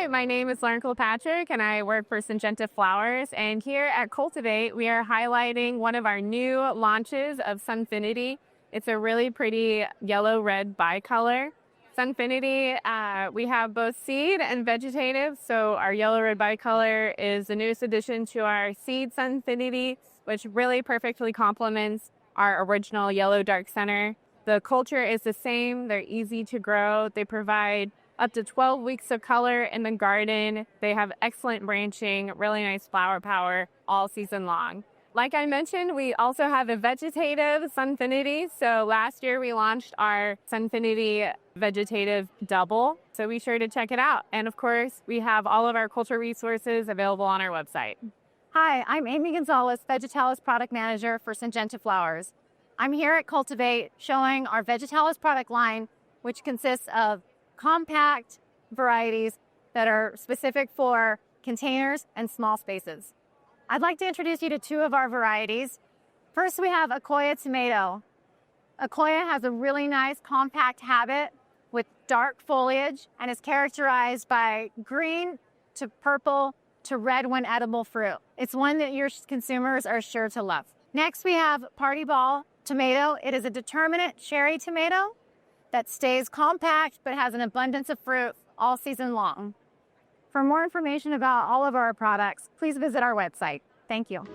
Hi, my name is Lauren Kilpatrick and I work for Syngenta Flowers. And here at Cultivate, we are highlighting one of our new launches of Sunfinity. It's a really pretty yellow-red bicolor. Sunfinity, we have both seed and vegetative. So our yellow-red bicolor is the newest addition to our seed Sunfinity, which really perfectly complements our original yellow dark center. The culture is the same. They're easy to grow. They provide up to 12 weeks of color in the garden. They have excellent branching, really nice flower power all season long. Like I mentioned, we also have a vegetative Sunfinity. So last year we launched our Sunfinity Vegetative Double. So be sure to check it out. And of course, we have all of our culture resources available on our website. Hi, I'm Amy Gonzalez, Vegetalis Product Manager for Syngenta Flowers. I'm here at Cultivate showing our Vegetalis product line, which consists of compact varieties that are specific for containers and small spaces. I'd like to introduce you to two of our varieties. First, we have Akoya tomato. Akoya has a really nice compact habit with dark foliage and is characterized by green to purple to red when edible fruit. It's one that your consumers are sure to love. Next, we have Partyball tomato. It is a determinate cherry tomato that stays compact but has an abundance of fruit all season long. For more information about all of our products, please visit our website. Thank you.